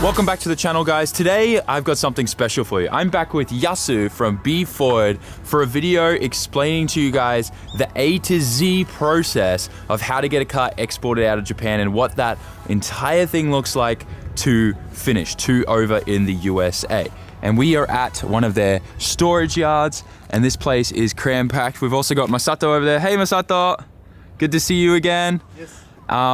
Welcome back to the channel, guys. Today, I've got something special for you. I'm back with Yasu from BEFORWARD for a video explaining to you guys the A to Z process of how to get a car exported out of Japan and what that entire thing looks like to finish, to over in the USA. And we are at one of their storage yards, and this place is cram-packed. We've also got Masato over there. Hey, Masato. Good to see you again. Yes.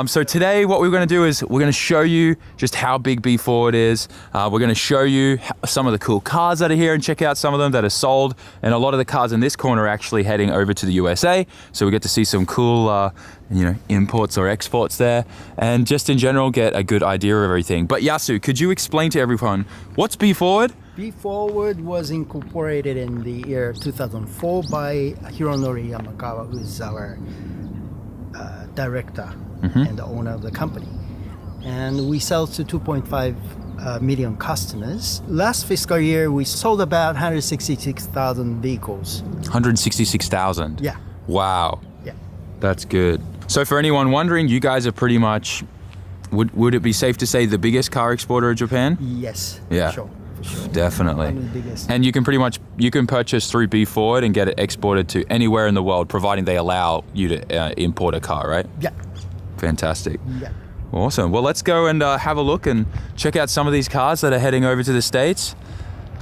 So today what we're going to do is we're going to show you just how big BEFORWARD is. We're going to show you some of the cool cars that are here and check out some of them that are sold. And a lot of the cars in this corner are actually heading over to the USA. So we get to see some cool, imports or exports there. And just in general, get a good idea of everything. But Yasu, could you explain to everyone, what's BEFORWARD? BEFORWARD was incorporated in the year 2004 by Hironori Yamakawa, who is our director and the owner of the company. And we sell to 2.5 million customers. Last fiscal year, we sold about 166,000 vehicles. 166,000? Yeah. Wow. Yeah. That's good. So for anyone wondering, you guys are pretty much, would it be safe to say the biggest car exporter of Japan? Yes. Yeah. For sure. Definitely. One of the biggest. And you can purchase through BEFORWARD and get it exported to anywhere in the world, providing they allow you to import a car, right? Yeah. Fantastic. Yeah. Awesome. Well, let's go and have a look and check out some of these cars that are heading over to the States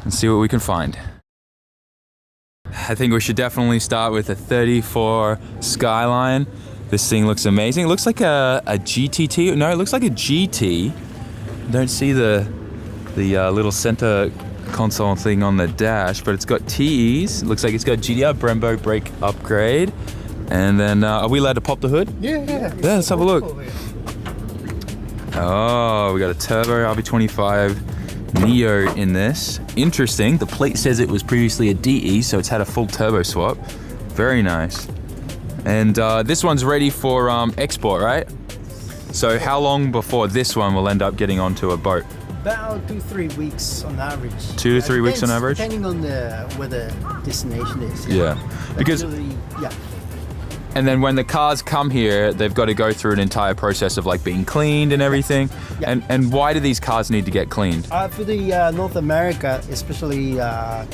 and see what we can find. I think we should definitely start with a 34 Skyline. This thing looks amazing. It looks like a GTT. No, it looks like a GT. Don't see the little center console thing on the dash, but it's got TEs. It looks like it's got GDR Brembo brake upgrade. And then, are we allowed to pop the hood? Yeah. Let's have a look. Oh, we got a turbo RB25 Neo in this. Interesting. The plate says it was previously a DE, so it's had a full turbo swap. Very nice. And this one's ready for export, right? So how long before this one will end up getting onto a boat? About 2-3 weeks on average. 2 to 3 weeks on average? Depending on where the destination is. Yeah. Because and then when the cars come here, they've got to go through an entire process of like being cleaned and everything. Yeah. And why do these cars need to get cleaned? For the North America, especially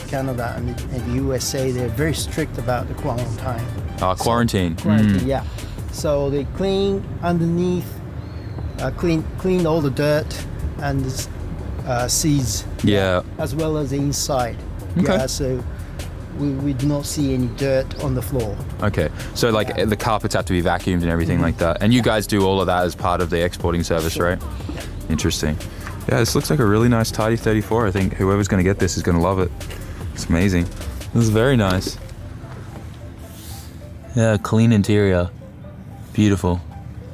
Canada and the USA, they're very strict about the quarantine. Quarantine. Quarantine, yeah. So they clean underneath, clean all the dirt and seeds. Yeah. As well as the inside. Okay. Yeah, so we do not see any dirt on the floor. Okay, so like the carpets have to be vacuumed and everything like that. And you guys do all of that as part of the exporting service, right? Yeah. Interesting. Yeah, this looks like a really nice tidy 34. I think whoever's going to get this is going to love it. It's amazing. This is very nice. Yeah, clean interior. Beautiful.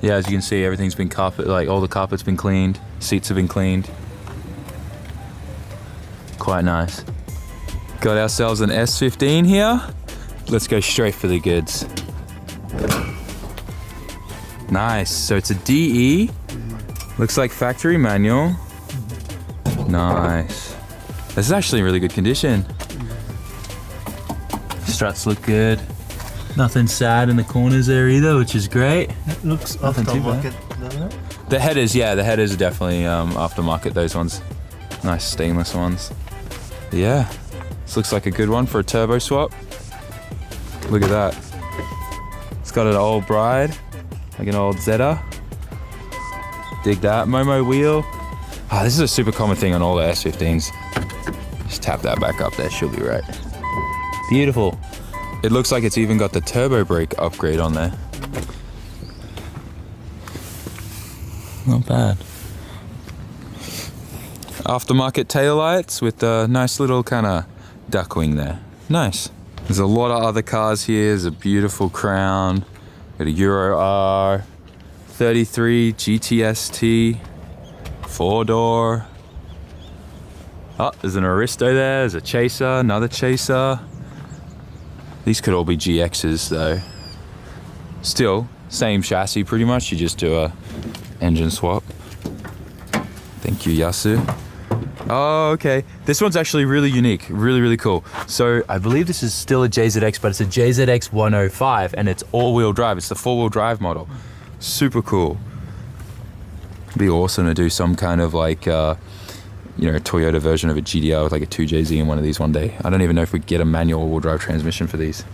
Yeah, as you can see, everything's been all the carpet's been cleaned. Seats have been cleaned. Quite nice. Got ourselves an S15 here. Let's go straight for the goods. Nice, so it's a DE. Looks like factory manual. Nice. This is actually in really good condition. Struts look good. Nothing sad in the corners there either, which is great. It looks Nothing too bad. doesn't it? The headers are definitely aftermarket, those ones. Nice stainless ones. Yeah. This looks like a good one for a turbo swap. Look at that. It's got an old Bride, like an old Zeta. Dig that. Momo wheel. This is a super common thing on all the S15s. Just tap that back up there, she'll be right. Beautiful. It looks like it's even got the turbo brake upgrade on there. Not bad. Aftermarket taillights with a nice little kind of duckwing there. Nice. There's a lot of other cars here. There's a beautiful Crown. Got a Euro R, 33 GTST, 4-door. Oh, there's an Aristo there. There's a Chaser, another Chaser. These could all be GXs though. Still, same chassis pretty much. You just do a engine swap. Thank you, Yasu. Oh, okay. This one's actually really unique, really cool. So I believe this is still a JZX, but it's a JZX 105 and it's all-wheel drive. It's the 4-wheel drive model. Super cool. It'd be awesome to do some kind of like you know, a Toyota version of a GDR with like a 2JZ in one of these one day. I don't even know if we get a manual all-wheel drive transmission for these,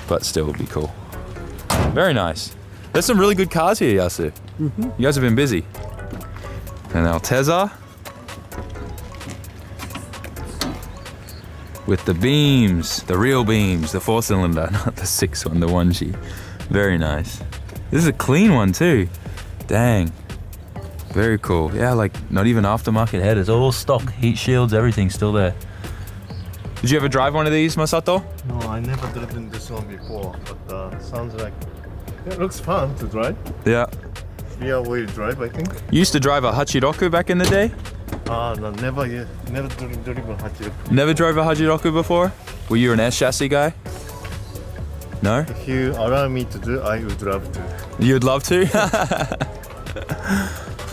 but still would be cool. Very nice. There's some really good cars here, Yasu. You guys have been busy. And Altezza with the beams, the real beams, the 4-cylinder, not the 6 one, the 1G. Very nice. This is a clean one too. Dang. Very cool. Yeah, like not even aftermarket headers, all stock, heat shields, everything's still there. Did you ever drive one of these, Masato? No, I never driven this one before, but sounds like it looks fun to drive. Yeah. Rear-wheel drive, I think. You used to drive a Hachiroku back in the day? No, never yet. Never driven Hachiroku. Never drove a Hachiroku before? Were you an S chassis guy? No? If you allow me to do, I would love to. You'd love to?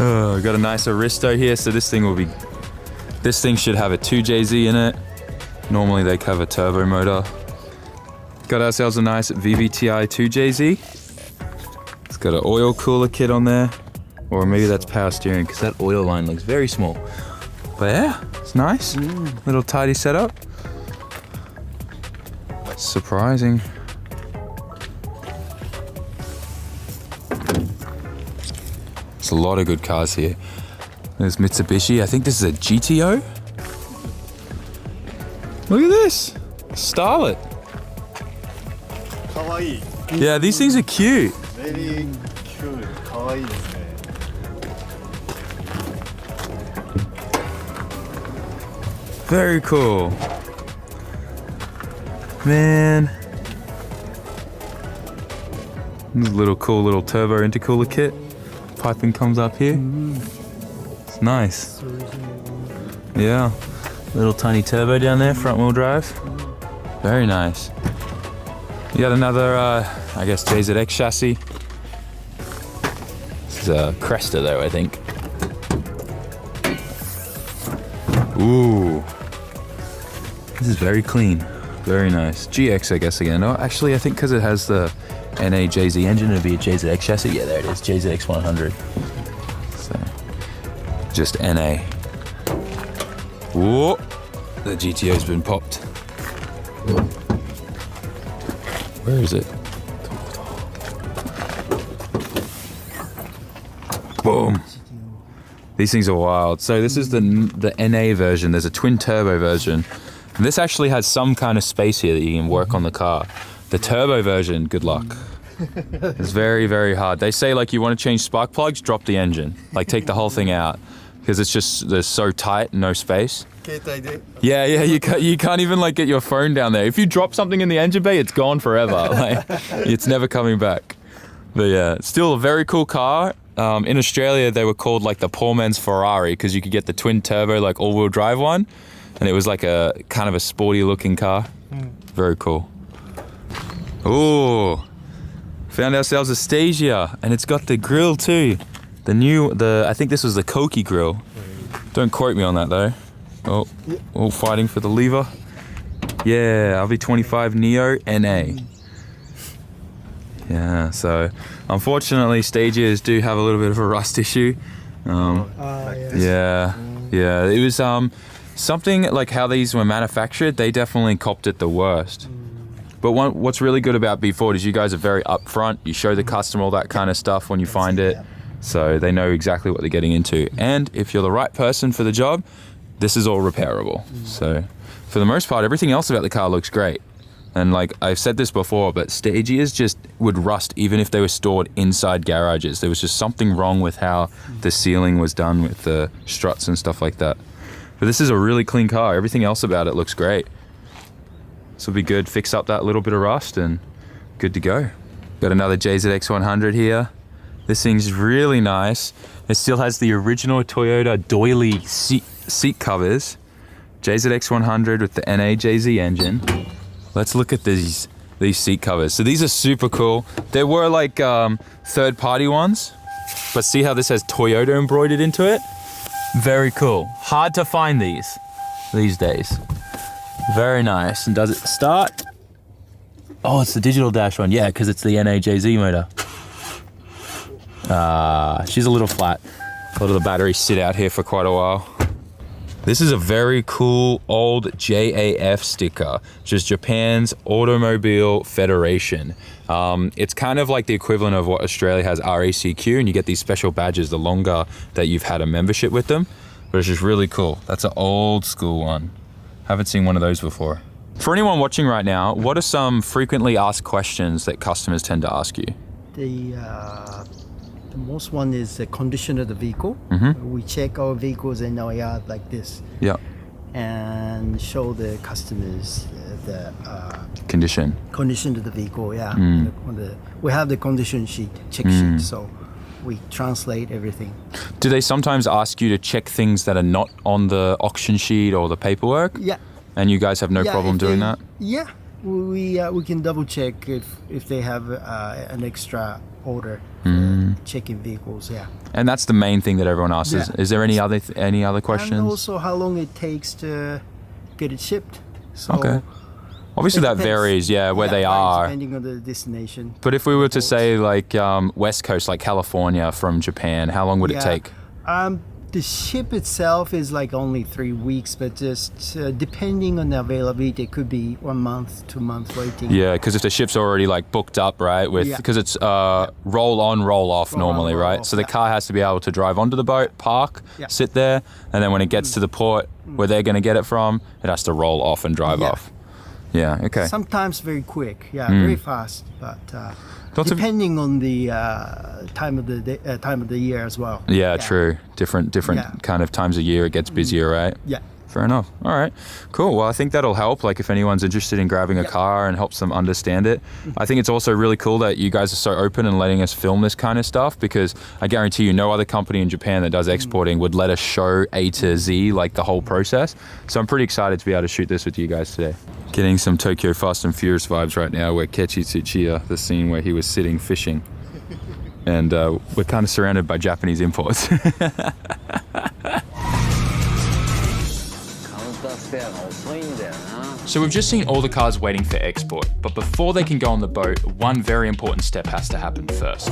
Oh, got a nice Aristo here, so this thing should have a 2JZ in it. Normally they have a turbo motor. Got ourselves a nice VVTi 2JZ. It's got an oil cooler kit on there, or maybe that's power steering because that oil line looks very small. But yeah, it's nice. Little tidy setup. Surprising. There's a lot of good cars here. There's Mitsubishi. I think this is a GTO. Look at this. Starlet. Kawaii. Yeah, these things are cute. Very cute. Kawaii desu ne. Very cool. Man. This little cool little turbo intercooler kit. Piping comes up here. It's nice. Yeah. Little tiny turbo down there, front wheel drive. Very nice. You got another, I guess, JZX chassis. This is a Cresta though, I think. Ooh. This is very clean. Very nice. GX, I guess, again. Oh, actually, I think because it has the NA JZ engine, it'd be a JZX chassis. Yeah, there it is, JZX 100. So, just NA. Whoa, the GTO's been popped. Where is it? Boom. These things are wild. So this is the NA version. There's a twin turbo version. And this actually has some kind of space here that you can work on the car. The turbo version, good luck. It's very, very hard. They say like you want to change spark plugs, drop the engine. Like take the whole thing out. Because it's just, they're so tight, no space. Yeah, you can't even like get your phone down there. If you drop something in the engine bay, it's gone forever. Like, it's never coming back. But yeah, it's still a very cool car. In Australia, they were called like the poor man's Ferrari because you could get the twin turbo, like all-wheel drive one. And it was like a kind of a sporty looking car. Very cool. Ooh, found ourselves a Stagia, and it's got the grill too. I think this was the Koki grill. Don't quote me on that though. Oh, all fighting for the lever. Yeah, RV25 Neo NA. Yeah, so unfortunately Stagias do have a little bit of a rust issue. Yeah, it was something like how these were manufactured, they definitely copped it the worst. But what's really good about BEFORWARD is you guys are very upfront. You show the customer all that kind of stuff when you find it. So they know exactly what they're getting into. And if you're the right person for the job, this is all repairable. So for the most part, everything else about the car looks great. And like I've said this before, but Stagias just would rust even if they were stored inside garages. There was just something wrong with how the sealing was done with the struts and stuff like that. But this is a really clean car. Everything else about it looks great. This will be good. Fix up that little bit of rust and good to go. Got another JZX 100 here. This thing's really nice. It still has the original Toyota doily seat covers. JZX 100 with the NAJZ engine. Let's look at these seat covers. So these are super cool. There were like third-party ones, but see how this has Toyota embroidered into it? Very cool. Hard to find these days. Very nice. And does it start? Oh, it's the digital dash one. Yeah, because it's the NAJZ motor. She's a little flat. A lot of the batteries sit out here for quite a while. This is a very cool old JAF sticker, which is Japan's Automobile Federation. It's kind of like the equivalent of what Australia has RACQ, and you get these special badges the longer that you've had a membership with them, but it's just really cool. That's an old school one. Haven't seen one of those before. For anyone watching right now, what are some frequently asked questions that customers tend to ask you? The most one is the condition of the vehicle. We check our vehicles in our yard like this. Yeah. And show the customers the Condition. condition of the vehicle. Yeah. We have the condition sheet, check sheet, so we translate everything. Do they sometimes ask you to check things that are not on the auction sheet or the paperwork? Yeah. And you guys have no problem doing that? Yeah. We can double check if they have an extra order for checking vehicles. Yeah. And that's the main thing that everyone asks. Yeah. Is there any other questions? And also how long it takes to get it shipped. So Okay. Obviously that depends. varies, where they are. Depending on the destination. But if we were to say like West Coast, like California from Japan, how long would it take? The ship itself is like only 3 weeks, but just depending on the availability, it could be 1 month, 2 months waiting. Yeah, because if the ship's already like booked up, right? Because it's roll on, roll off normally, roll right? off, So the car has to be able to drive onto the boat, park, sit there, and then when it gets to the port where they're going to get it from, it has to roll off and drive off. Yeah, okay. Sometimes very quick, very fast, but depending on the time of the year as well. Yeah, true. Different kind of times of year it gets busier, right? Yeah. Fair enough. All right, cool. Well, I think that'll help. Like if anyone's interested in grabbing a car and helps them understand it. I think it's also really cool that you guys are so open and letting us film this kind of stuff, because I guarantee you no other company in Japan that does exporting would let us show A to Z, like the whole process. So I'm pretty excited to be able to shoot this with you guys today. Getting some Tokyo Fast and Furious vibes right now, where Kechi Tsuchiya, the scene where he was sitting fishing. And we're kind of surrounded by Japanese imports. So we've just seen all the cars waiting for export, but before they can go on the boat, one very important step has to happen first.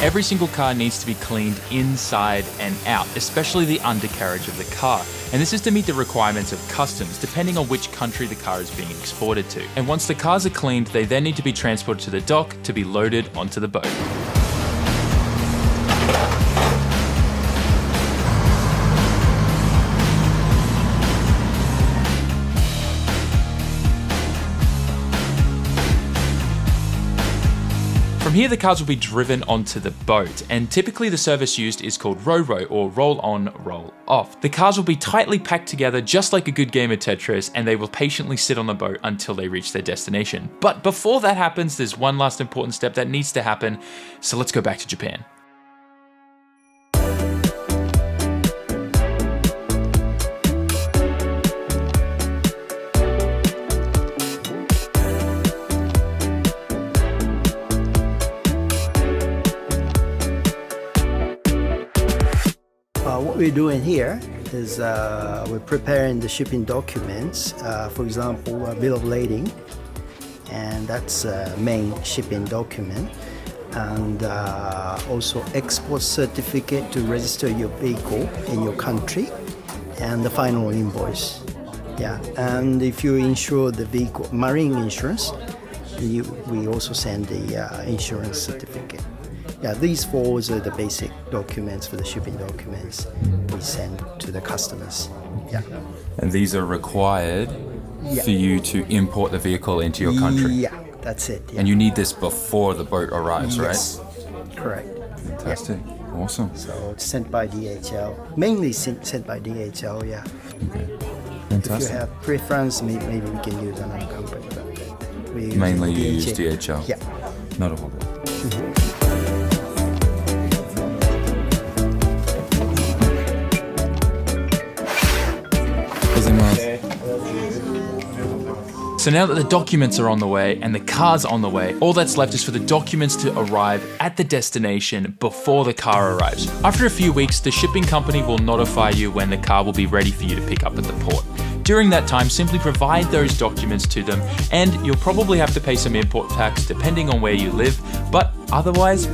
Every single car needs to be cleaned inside and out, especially the undercarriage of the car. And this is to meet the requirements of customs, depending on which country the car is being exported to. And once the cars are cleaned, they then need to be transported to the dock to be loaded onto the boat. From here, the cars will be driven onto the boat, and typically the service used is called RORO, or roll on, roll off. The cars will be tightly packed together just like a good game of Tetris, and they will patiently sit on the boat until they reach their destination. But before that happens, there's one last important step that needs to happen, so let's go back to Japan. What we're doing here is we're preparing the shipping documents. For example, a bill of lading, and that's a main shipping document, and also export certificate to register your vehicle in your country, and the final invoice. Yeah, and if you insure the vehicle, marine insurance, we also send the insurance certificate. Yeah, these four are the basic documents for the shipping documents we send to the customers. Yeah. And these are required for you to import the vehicle into your country? Yeah, that's it. Yeah. And you need this before the boat arrives, Yes, correct. Fantastic. Yeah. Awesome. So it's sent by DHL, mainly sent by DHL, yeah. Okay. If Fantastic. you have preference, maybe we can use another company, but we Mainly you use use DHL? Yeah. Not a problem. So now that the documents are on the way and the car's on the way, all that's left is for the documents to arrive at the destination before the car arrives. After a few weeks, the shipping company will notify you when the car will be ready for you to pick up at the port. During that time, simply provide those documents to them, and you'll probably have to pay some import tax depending on where you live, but otherwise,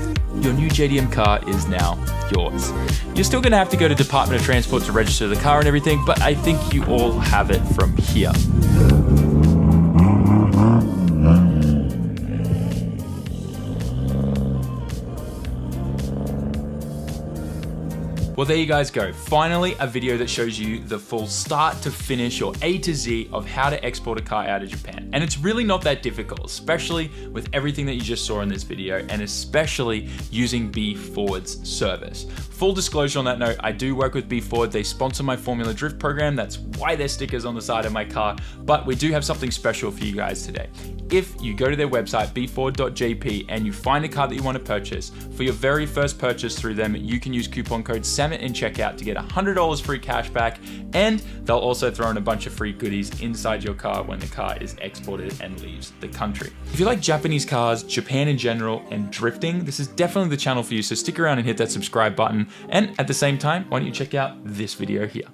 your new JDM car is now yours. You're still gonna have to go to Department of Transport to register the car and everything, but I think you all have it from here. Well, there you guys go. Finally, a video that shows you the full start to finish or A to Z of how to export a car out of Japan. And it's really not that difficult, especially with everything that you just saw in this video, and especially using BEFORWARD's service. Full disclosure on that note, I do work with BEFORWARD. They sponsor my Formula Drift program. That's why there's stickers on the side of my car, but we do have something special for you guys today. If you go to their website, BEFORWARD.JP, and you find a car that you want to purchase, for your very first purchase through them, you can use coupon code SAMMIT in checkout to get $100 free cash back, and they'll also throw in a bunch of free goodies inside your car when the car is exported and leaves the country. If you like Japanese cars, Japan in general, and drifting, this is definitely the channel for you, so stick around and hit that subscribe button, and at the same time, why don't you check out this video here.